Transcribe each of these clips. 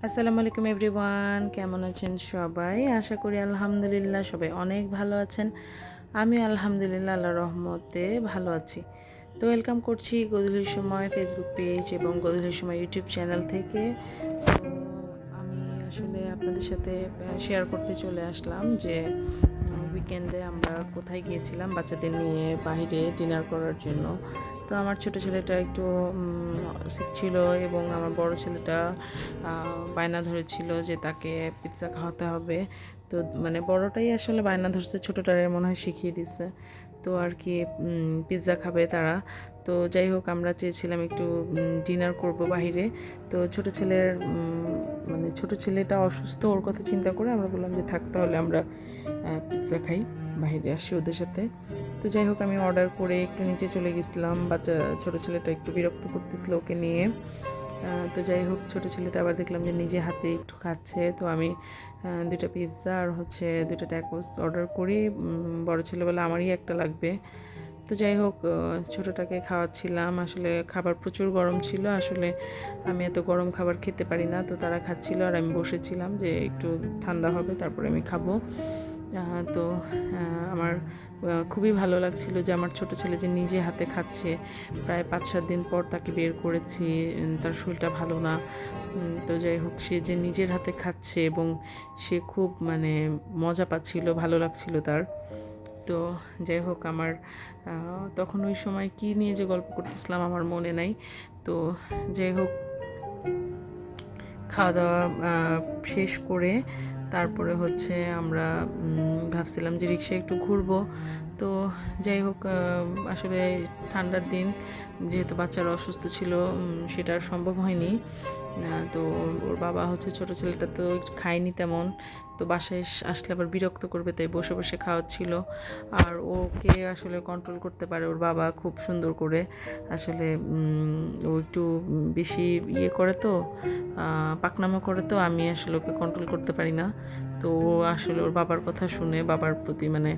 আসসালামু আলাইকুম এভরিওয়ান, কেমন আছেন সবাই? আশা করি আলহামদুলিল্লাহ সবাই অনেক ভালো আছেন। আমি আলহামদুলিল্লাহ আল্লাহর রহমতে ভালো আছি। তো ওয়েলকাম করছি গোধূলির সময় ফেসবুক পেজ এবং গোধূলির সময় ইউটিউব চ্যানেল থেকে। তো আমি আসলে আপনাদের সাথে শেয়ার করতে চলে আসলাম যে উইকেন্ডে আমরা কোথায় গিয়েছিলাম বাচ্চাদের নিয়ে বাইরে ডিনার করার জন্য। তো আমার ছোট ছেলেটা একটু সিক ছিল এবং আমার বড় ছেলেটা বায়না ধরেছিল যে তাকে পিৎজা খাওয়াতে হবে। তো মানে বড়টাই আসলে বায়না ধরছে, ছোটোটারে মনে হয় শিখিয়ে দিচ্ছে। তো আর কি পিৎজা খাবে তারা। তো যাই হোক, আমরা চেয়েছিলাম একটু ডিনার করব বাহিরে। তো ছোট ছেলেটা অসুস্থ, ওর কথা চিন্তা করে আমরা বললাম যে থাক তাহলে আমরা পিৎজা খাই, বাইরে আসি ওদের সাথে। তো যাই হোক, আমি অর্ডার করে একটু নিচে চলে গেছিলাম। ছোটো ছেলেটা একটু বিরক্ত করতেছিল ওকে নিয়ে। তো যাই হোক, ছোটো ছেলেটা আবার দেখলাম যে নিজে হাতে একটু খাচ্ছে। তো আমি 2টা পিৎজা আর 2টা ট্যাকোস অর্ডার করি। বড় ছেলে বলে আমারই একটা লাগবে। তো যাই হোক, ছোটোটাকে খাওয়াচ্ছিলাম। আসলে খাবার প্রচুর গরম ছিল, আসলে আমি এত গরম খাবার খেতে পারি না। তো তারা খাচ্ছিল আর আমি বসেছিলাম যে একটু ঠান্ডা হবে তারপরে আমি খাবো। তো আমার খুবই ভালো লাগছিল যে আমার ছোট ছেলে যে নিজে হাতে খাচ্ছে। প্রায় 5-7 দিন পর তাকে বের করেছি, তার শরীরটা ভালো না। তো যাই হোক, সে যে নিজের হাতে খাচ্ছে এবং সে খুব মানে মজা পাচ্ছিল, ভালো লাগছিল তার। তো যাই হোক, আমার তখন ওই সময় কি নিয়ে যে গল্প করতেছিলাম আমার মনে নাই। তো যাই হোক, খাওয়া দাওয়া শেষ করে তারপরে হচ্ছে আমরা ভাবছিলাম যে রিক্সায় একটু ঘুরবো। তো যাই হোক, আসলে ঠান্ডার দিন যেহেতু বাচ্চারা অসুস্থ ছিল, সেটা আর সম্ভব হয়নি। তো ওর বাবা হচ্ছে ছোটো ছেলেটা তো খায়নি তেমন। তো বাসায় আসলে আবার বিরক্ত করবে, তাই বসে বসে খাওয়াচ্ছিল। আর ওকে আসলে কন্ট্রোল করতে পারে ওর বাবা খুব সুন্দর করে। আসলে ও একটু বেশি করে তো পাকনামো করে, তো আমি আসলে ওকে কন্ট্রোল করতে পারি না। তো ও আসলে ওর বাবার কথা শুনে, বাবার প্রতি মানে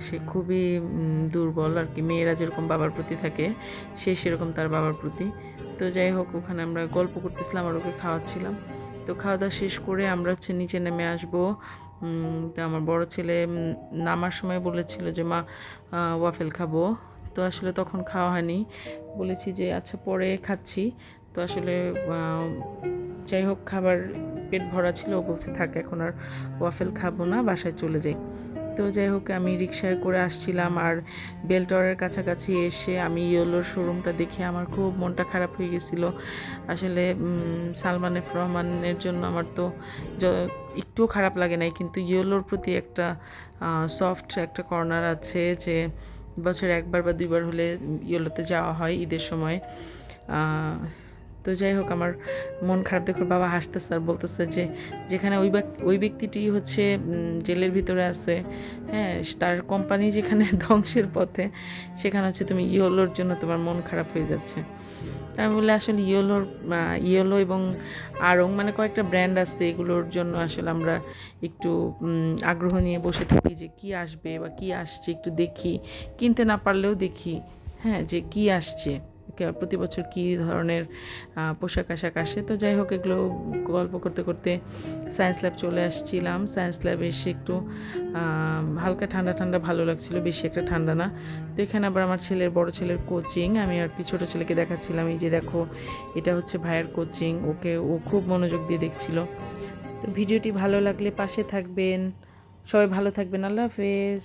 সে খুবই দুর্বল আর কি। মেয়েরা যেরকম বাবার প্রতি থাকে, সে সেরকম তার বাবার প্রতি। তো যাই হোক, ওখানে আমরা গল্প করতেছিলাম আর ওকে খাওয়াচ্ছিলাম। তো খাওয়া দাওয়া শেষ করে আমরা হচ্ছে নিচে নেমে আসবো। তো আমার বড় ছেলে নামার সময় বলেছিল যে মা ওয়াফেল খাবো। তো আসলে তখন খাওয়া হয়নি, বলেছি যে আচ্ছা পরে খাচ্ছি। তো আসলে যাই হোক, খাবার পেট ভরা ছিল, ও বলছে থাক এখন আর ওয়াফেল খাবো না, বাসায় চলে যাই। তো যাই হোক, আমি রিক্সায় করে আসছিলাম আর বেলটরের কাছাকাছি এসে আমি ইয়েলোর শোরুমটা দেখে আমার খুব মনটা খারাপ হয়ে গেছিলো। আসলে সালমান এফ রহমানের জন্য আমার তো একটুও খারাপ লাগে নাই, কিন্তু ইয়েলোর প্রতি একটা সফট একটা কর্নার আছে যে বছরে 1বার বা 2বার হলে ইয়েলোতে যাওয়া হয় ঈদের সময়। তো যাই হোক, আমার মন খারাপ দেখে বাবা হাসতেছে আর বলতেছে যে যেখানে ওই ব্যক্তিটি হচ্ছে জেলের ভিতরে আছে, হ্যাঁ, তার কোম্পানি যেখানে ধ্বংসের পথে, সেখানে হচ্ছে তুমি ইয়েলোর জন্য তোমার মন খারাপ হয়ে যাচ্ছে। আমি বলে আসলে ইয়েলো এবং আড়ং মানে কয়েকটা ব্র্যান্ড আছে, এগুলোর জন্য আসলে আমরা একটু আগ্রহ নিয়ে বসে থাকি যে কি আসবে বা কি আসছে একটু দেখি, কিনতে না পারলেও দেখি, হ্যাঁ, যে কি আসছে, প্রতি বছর কী ধরনের পোশাক আশাক আসে। তো যাই হোক, এগুলো গল্প করতে করতে সায়েন্স ল্যাব চলে আসছিলাম। সায়েন্স ল্যাবে এসে একটু হালকা ঠান্ডা ঠান্ডা ভালো লাগছিল, বেশি একটা ঠান্ডা না। তো এখানে আবার আমার বড় ছেলের কোচিং, আমি আর কি ছোটো ছেলেকে দেখাচ্ছিলাম, এই যে দেখো এটা হচ্ছে ভাইয়ের কোচিং। ও খুব মনোযোগ দিয়ে দেখছিল। তো ভিডিওটি ভালো লাগলে পাশে থাকবেন, সবাই ভালো থাকবেন। আল্লাহ হাফেজ।